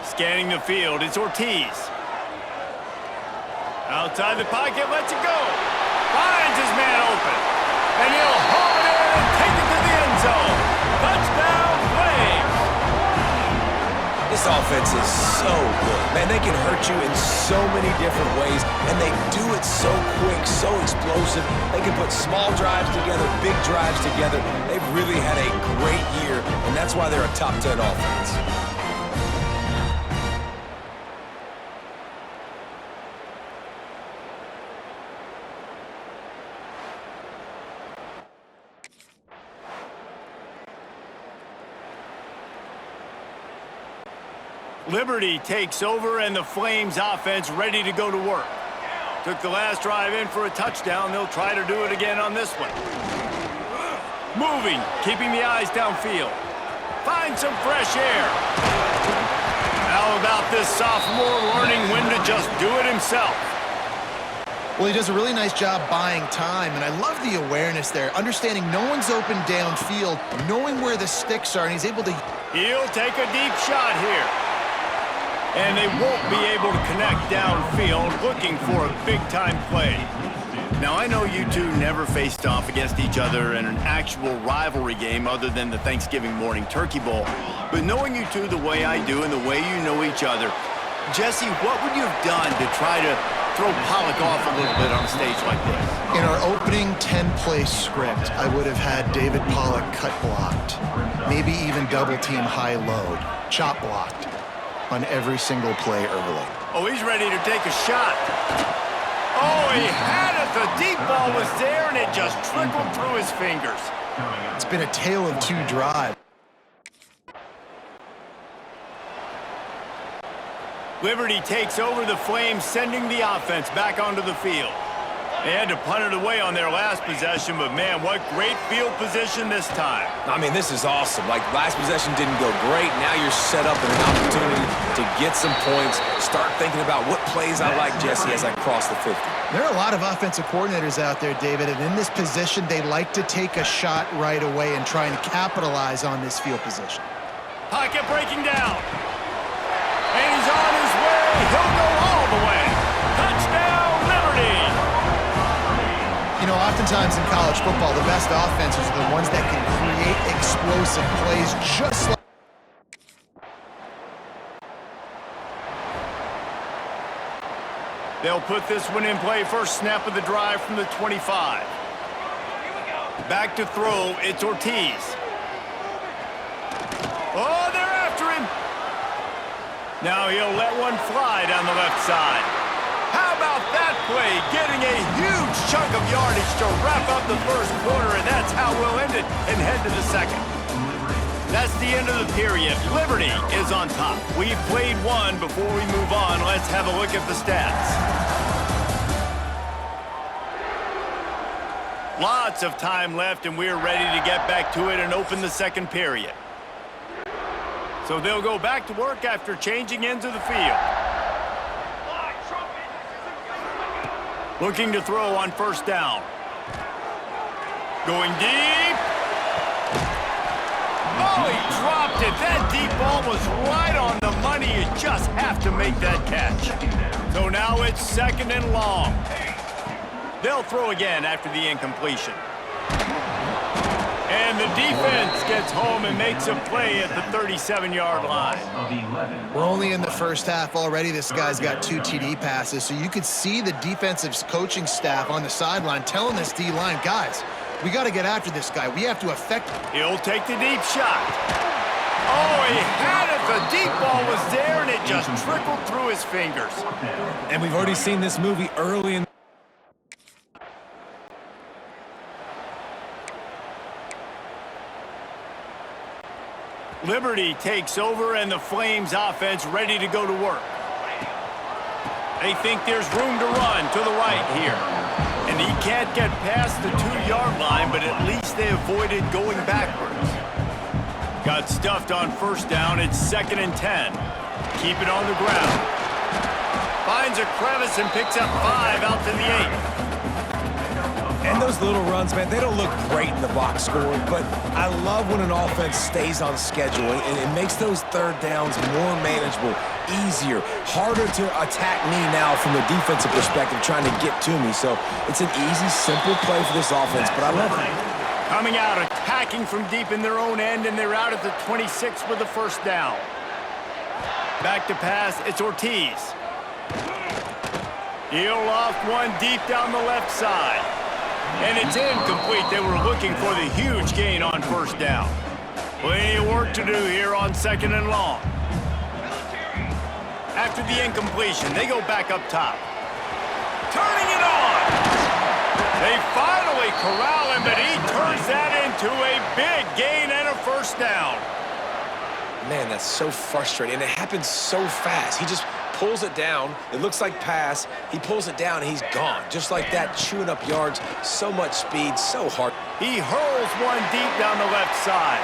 Scanning the field, it's Ortiz. Outside the pocket, lets it go. Finds his man open. And he'll haul it in and take it to the end zone. Touchdown, Flames! This offense is so good. Man, they can hurt you in so many different ways, and they do it so quick, so explosive. They can put small drives together, big drives together. They've really had a great year, and that's why they're a top 10 offense. Liberty takes over, and the Flames offense ready to go to work. Took the last drive in for a touchdown. They'll try to do it again on this one. Moving, keeping the eyes downfield. Find some fresh air. How about this sophomore learning when to just do it himself? Well, he does a really nice job buying time, and I love the awareness there, understanding no one's open downfield, knowing where the sticks are, and he's able to... He'll take a deep shot here. And they won't be able to connect downfield, looking for a big-time play. Now, I know you two never faced off against each other in an actual rivalry game other than the Thanksgiving morning Turkey Bowl. But knowing you two the way I do and the way you know each other, Jesse, what would you have done to try to throw Pollock off a little bit on a stage like this? In our opening 10-play script, I would have had David Pollock cut blocked, maybe even double-team high load, chop blocked on every single play early. Oh, he's ready to take a shot. Oh, he had it. The deep ball was there, and it just trickled through his fingers. It's been a tale of two drives. Liberty takes over the Flames, sending the offense back onto the field. They had to punt it away on their last possession, but man, what great field position this time. I mean, this is awesome. Like, last possession didn't go great. Now you're set up in an opportunity to get some points. Start thinking about what plays I like, Jesse, as I cross the 50. There are a lot of offensive coordinators out there, David, and in this position, they like to take a shot right away and try and capitalize on this field position. Pocket breaking down. And he's on his way. He'll go all the way. Touchdown, Liberty! You know, oftentimes in college football, the best offenses are the ones that can create explosive plays just like... They'll put this one in play. First snap of the drive from the 25. Back to throw, it's Ortiz. Oh, they're after him. Now he'll let one fly down the left side. How about that play? Getting a huge chunk of yardage to wrap up the first quarter, and that's how we'll end it and head to the second. That's the end of the period. Liberty is on top. We've played one. Before we move on, let's have a look at the stats. Lots of time left, and we're ready to get back to it and open the second period. So they'll go back to work after changing ends of the field. Looking to throw on first down. Going deep. Oh, he dropped it. That deep ball was right on the money. You just have to make that catch. So now it's second and long. They'll throw again after the incompletion. And the defense gets home and makes a play at the 37-yard line. We're only in the first half already. This guy's got 2 TD passes, so you could see the defensive coaching staff on the sideline telling this D-line, guys, we got to get after this guy. We have to affect... He'll take the deep shot. Oh, he had it. The deep ball was there, and it just trickled through his fingers. And we've already seen this movie early in... Liberty takes over, and the Flames offense ready to go to work. They think there's room to run to the right here. And he can't get past the 2-yard line, but at least they avoided going backwards. Got stuffed on first down. It's second and 10. Keep it on the ground. Finds a crevice and picks up 5 out to the 8. And those little runs, man, they don't look great in the box score, but I love when an offense stays on schedule, and it makes those third downs more manageable, easier, harder to attack me now from the defensive perspective trying to get to me. So it's an easy, simple play for this offense, but I love it. Coming out, attacking from deep in their own end, and they're out at the 26 with the first down. Back to pass, it's Ortiz. He'll loft one deep down the left side. And it's incomplete. They were looking for the huge gain on first down. Plenty of work to do here on 2nd and long. After the incompletion, they go back up top. Turning it on! They finally corral him, but he turns that into a big gain and a first down. Man, that's so frustrating, and it happens so fast. He just pulls it down. It looks like pass. He pulls it down, and he's gone. Just like that, chewing up yards. So much speed, so hard. He hurls one deep down the left side.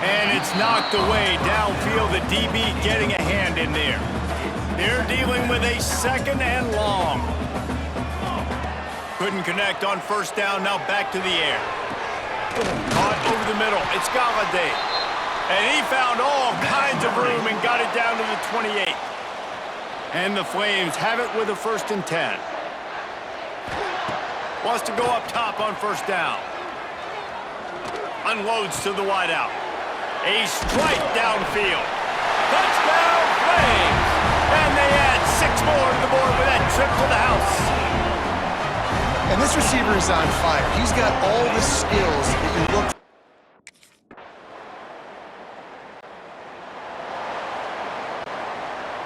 And it's knocked away downfield. The DB getting a hand in there. They're dealing with a 2nd and long. Couldn't connect on first down. Now back to the air. Caught over the middle. It's Galladay. And he found all kinds of room and got it down to the 28. And the Flames have it with a 1st and 10. Wants to go up top on first down. Unloads to the wideout. A strike downfield. Touchdown Flames! And they add 6 more to the board with that trip to the house. And this receiver is on fire. He's got all the skills that you look for.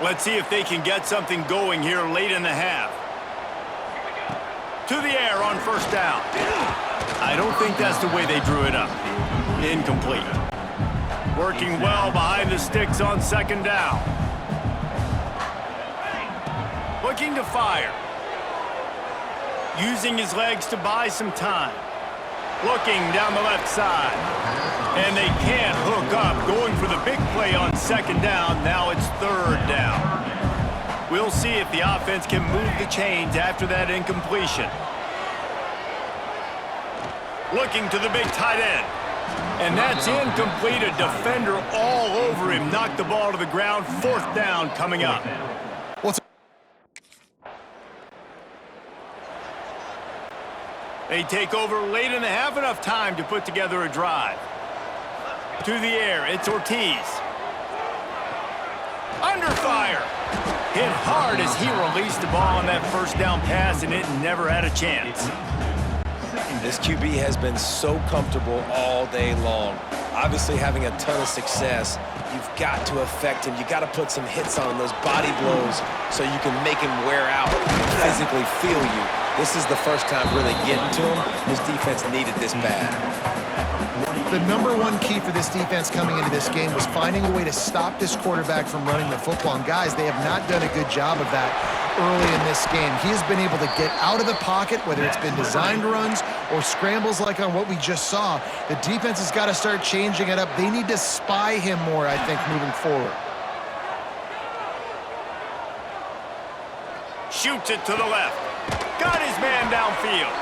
Let's see if they can get something going here late in the half. To the air on first down. I don't think that's the way they drew it up. Incomplete. Working well behind the sticks on 2nd down. Looking to fire. Using his legs to buy some time. Looking down the left side. And they can't hook up. Going for the big play on 2nd down. Now it's 3rd down. We'll see if the offense can move the chains after that incompletion. Looking to the big tight end. And that's incomplete. A defender all over him. Knocked the ball to the ground. 4th down coming up. They take over late in the half, enough time to put together a drive. To the air, it's Ortiz. Under fire. Hit hard as he released the ball on that first down pass, and it never had a chance. This QB has been so comfortable all day long. Obviously having a ton of success. You've got to affect him. You've got to put some hits on him, those body blows, so you can make him wear out and physically feel you. This is the first time really getting to him. His defense needed this bad. The number one key for this defense coming into this game was finding a way to stop this quarterback from running the football. And guys, they have not done a good job of that early in this game. He has been able to get out of the pocket, whether it's been designed runs or scrambles like on what we just saw. The defense has got to start changing it up. They need to spy him more, I think, moving forward. Shoots it to the left. Got his man downfield.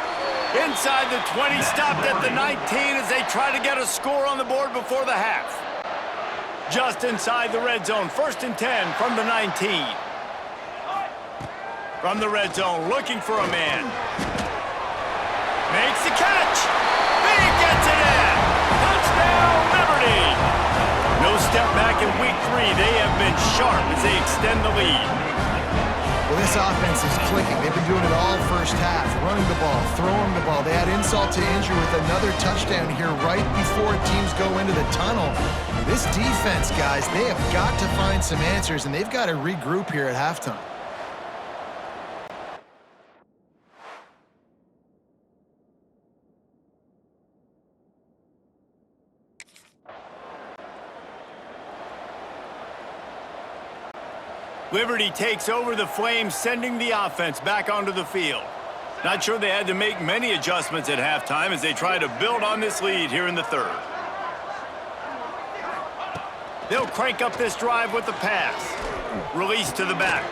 Inside the 20, stopped at the 19 as they try to get a score on the board before the half. Just inside the red zone, 1st and 10 from the 19. From the red zone, looking for a man. Makes the catch. He gets it in. Touchdown, Liberty. No step back in week 3. They have been sharp as they extend the lead. Well, this offense is clicking. They've been doing it all first half, running the ball, throwing the ball. They add insult to injury with another touchdown here right before teams go into the tunnel. This defense, guys, they have got to find some answers, and they've got to regroup here at halftime. Liberty takes over the Flames, sending the offense back onto the field. Not sure they had to make many adjustments at halftime as they try to build on this lead here in the 3rd. They'll crank up this drive with the pass. Release to the back.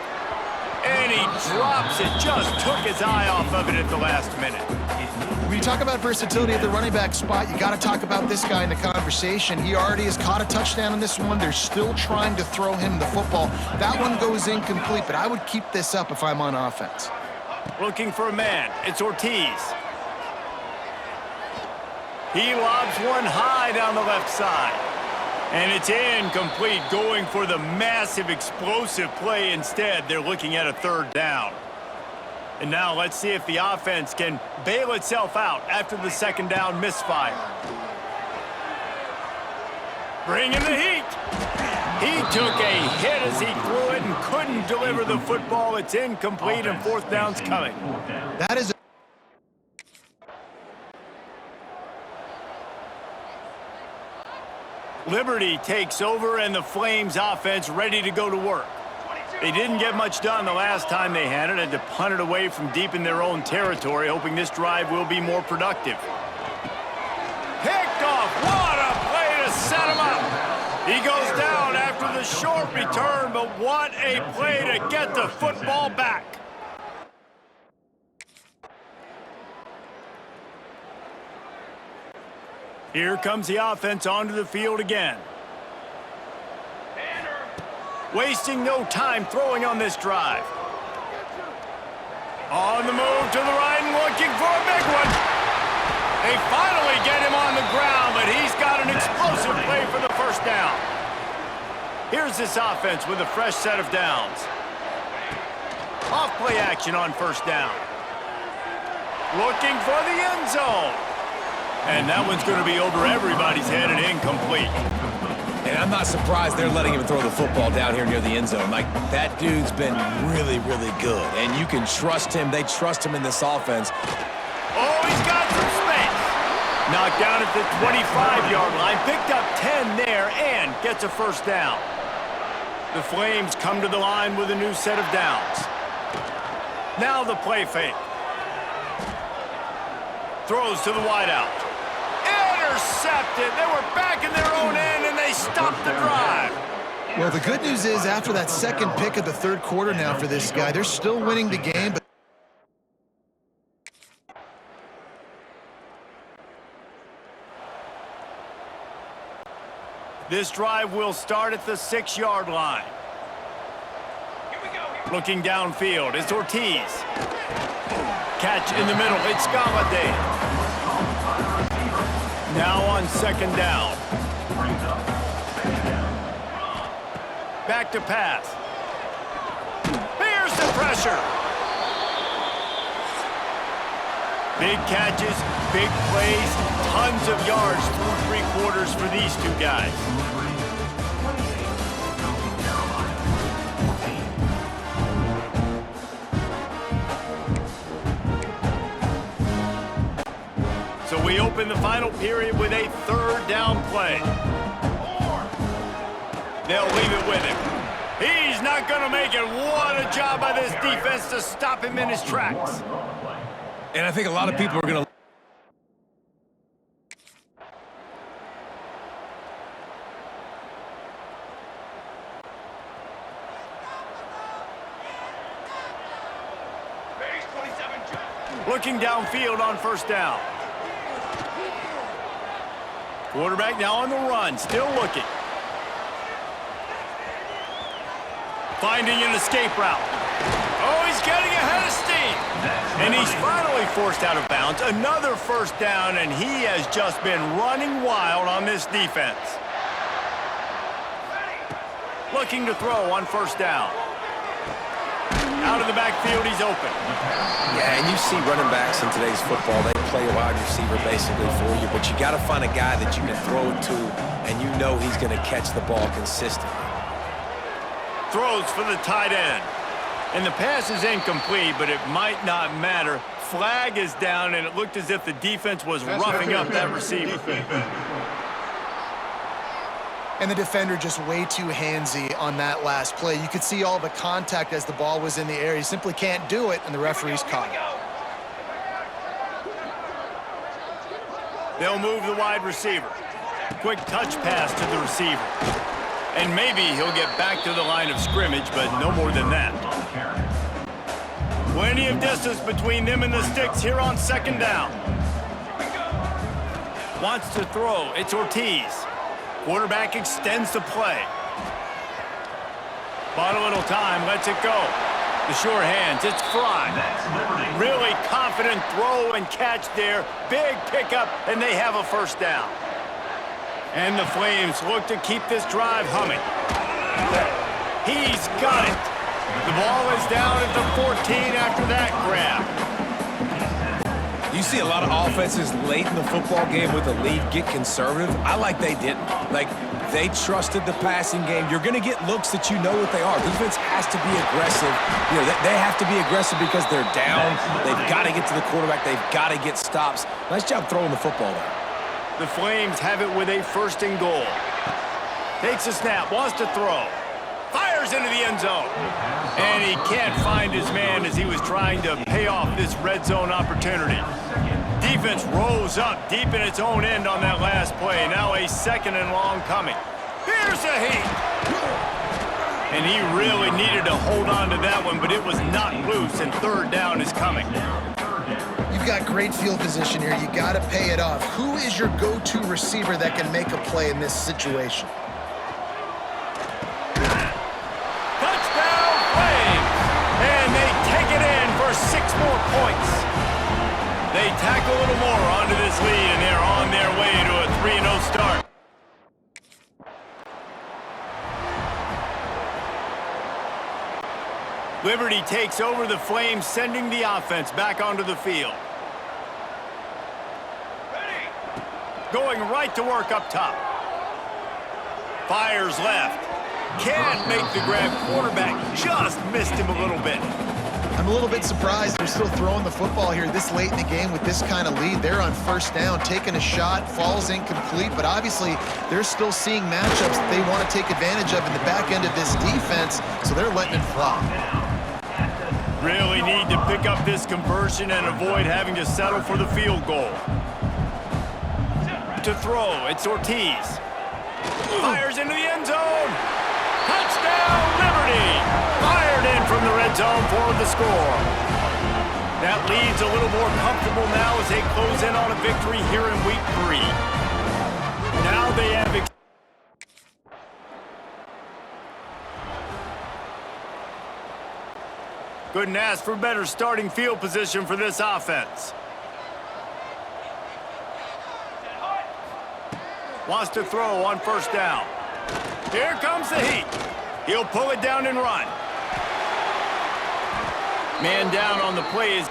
And he drops it. Just took his eye off of it at the last minute. When you talk about versatility at the running back spot, you got to talk about this guy in the conversation. He already has caught a touchdown in this one. They're still trying to throw him the football. That one goes incomplete, but I would keep this up if I'm on offense. Looking for a man. It's Ortiz. He lobs one high down the left side. And it's incomplete, going for the massive explosive play instead. They're looking at a third down. And now let's see if the offense can bail itself out after the second down misfire. Bringing the heat. He took a hit as he threw it and couldn't deliver the football. It's incomplete and fourth down's coming. That is Liberty takes over and the Flames offense ready to go to work. They didn't get much done the last time they had it, had to punt it away from deep in their own territory, hoping this drive will be more productive. Picked off. What a play to set him up. He goes down after the short return, but what a play to get the football back. Here comes the offense onto the field again. Wasting no time throwing on this drive. On the move to the right and looking for a big one. They finally get him on the ground, but he's got an explosive play for the first down. Here's this offense with a fresh set of downs. Off play action on first down. Looking for the end zone. And that one's going to be over everybody's head and incomplete. And I'm not surprised they're letting him throw the football down here near the end zone. Like, that dude's been really, really good. And you can trust him. They trust him in this offense. Oh, he's got some space. Knocked down at the 25-yard line. Picked up 10 there and gets a first down. The Flames come to the line with a new set of downs. Now the play fake. Throws to the wideout. Intercepted. They were back in their own end, and they stopped the drive. Well, the good news is after that second pick of the third quarter now for this guy, they're still winning the game. But this drive will start at the 6-yard line. Looking downfield, it's Ortiz. Catch in the middle, it's Galladay. Now on second down. Back to pass. Here's the pressure. Big catches, big plays, tons of yards through three quarters for these two guys. So we open the final period with a third down play. They'll leave it with him. He's not going to make it. What a job by this defense to stop him in his tracks. And I think a lot of people are going to... Looking downfield on first down. Quarterback now on the run, still looking. Finding an escape route. Oh, he's getting ahead of steam. And he's finally forced out of bounds. Another first down, and he has just been running wild on this defense. Looking to throw on first down. Out of the backfield, he's open. Yeah, and you see running backs in today's football, they play a wide receiver basically for you, but you got to find a guy that you can throw it to, and you know he's going to catch the ball consistently. Throws for the tight end. And the pass is incomplete, but it might not matter. Flag is down, and it looked as if the defense was roughing up that receiver. And the defender just way too handsy on that last play. You could see all the contact as the ball was in the air. He simply can't do it, and the referee's caught it. They'll move the wide receiver. Quick touch pass to the receiver. And maybe he'll get back to the line of scrimmage, but no more than that. Plenty of distance between them and the sticks here on second down. Wants to throw. It's Ortiz. Quarterback extends the play. Bought a little time. Lets it go. The sure hands. It's Fry. Really confident throw and catch there. Big pickup, and they have a first down. And the Flames look to keep this drive humming. He's got it. The ball is down at the 14 after that grab. You see a lot of offenses late in the football game with a lead get conservative. I like they didn't. Like, they trusted the passing game. You're going to get looks that you know what they are. Defense has to be aggressive. You know, they have to be aggressive because they're down. They've got to get to the quarterback. They've got to get stops. Nice job throwing the football there. The Flames have it with a first and goal. Takes a snap, wants to throw. Fires into the end zone. And he can't find his man as he was trying to pay off this red zone opportunity. Defense rose up deep in its own end on that last play. Now a second and long coming. Here's a heat. And he really needed to hold on to that one, but it was not loose, and third down is coming. You've got great field position here. You got to pay it off. Who is your go-to receiver that can make a play in this situation? Touchdown, Flames! And they take it in for 6 more points. They tack a little more onto this lead, and they're on their way to a 3-0 start. Liberty takes over the Flames, sending the offense back onto the field. Going right to work up top. Fires left. Can't make the grab. Quarterback just missed him a little bit. I'm a little bit surprised they're still throwing the football here this late in the game with this kind of lead. They're on first down, taking a shot, falls incomplete, but obviously they're still seeing matchups that they want to take advantage of in the back end of this defense, so they're letting it fly. Really need to pick up this conversion and avoid having to settle for the field goal. To throw, it's Ortiz. Fires into the end zone. Touchdown, Liberty! Fired in from the red zone for the score. That lead's a little more comfortable now as they close in on a victory here in week 3. Now they have... Couldn't ask for better starting field position for this offense. Wants to throw on first down. Here comes the heat. He'll pull it down and run. Man down on the play is...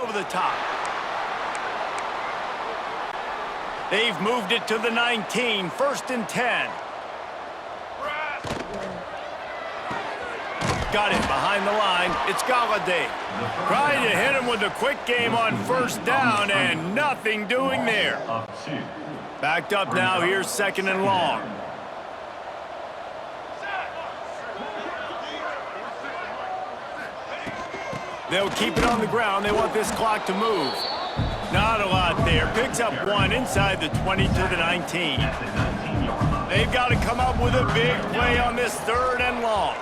over the top. They've moved it to the 19, first and 10. Got it behind the line. It's Galladay. Trying to hit him with a quick game on first down, and nothing doing there. Backed up now. Here's second and long. They'll keep it on the ground. They want this clock to move. Not a lot there. Picks up one inside the 20 to the 19. They've got to come up with a big play on this third and long.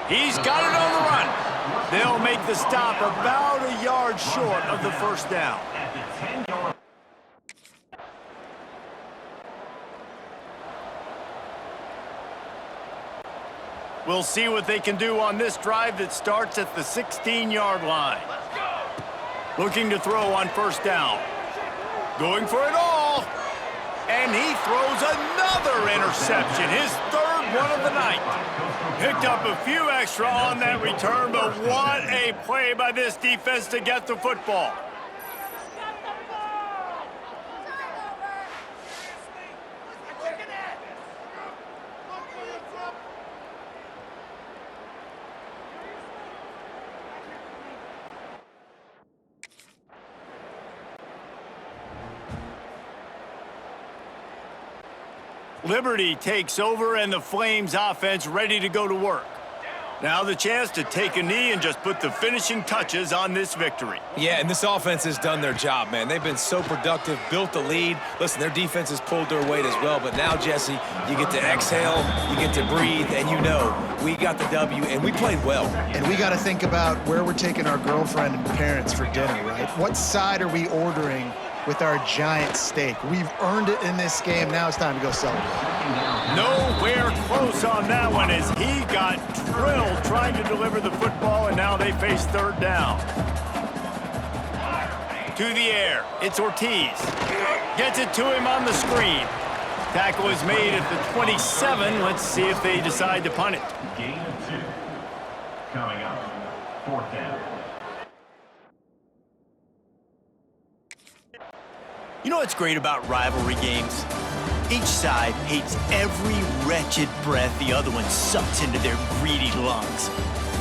He's got it on the run. They'll make the stop about a yard short of the first down. We'll see what they can do on this drive that starts at the 16-yard line. Looking to throw on first down. Going for it all. And he throws another interception, his third one of the night. Picked up a few extra on that return, but what a play by this defense to get the football. Liberty takes over and the Flames offense ready to go to work. Now the chance to take a knee and just put the finishing touches on this victory. Yeah, and this offense has done their job, man. They've been so productive, built the lead. Listen, their defense has pulled their weight as well, but now, Jesse, you get to exhale, you get to breathe, and you know we got the W, and we played well. And we got to think about where we're taking our girlfriend and parents for dinner, right? What side are we ordering with our giant steak? We've earned it in this game. Now it's time to go celebrate. Nowhere close on that one as he got drilled trying to deliver the football, and now they face third down. To the air, it's Ortiz. Gets it to him on the screen. Tackle is made at the 27. Let's see if they decide to punt it. Gain of 2. Coming up, 4th down. You know what's great about rivalry games? Each side hates every wretched breath the other one sucks into their greedy lungs.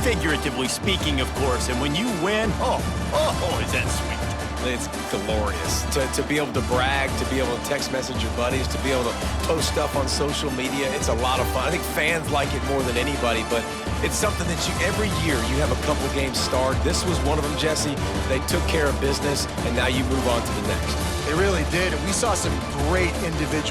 Figuratively speaking, of course, and when you win, oh, is that sweet. It's glorious to be able to brag, to be able to text message your buddies, to be able to post stuff on social media. It's a lot of fun. I think fans like it more than anybody, but it's something that every year you have a couple games start. This was one of them, Jesse. They took care of business, and now you move on to the next. They really did. And we saw some great individual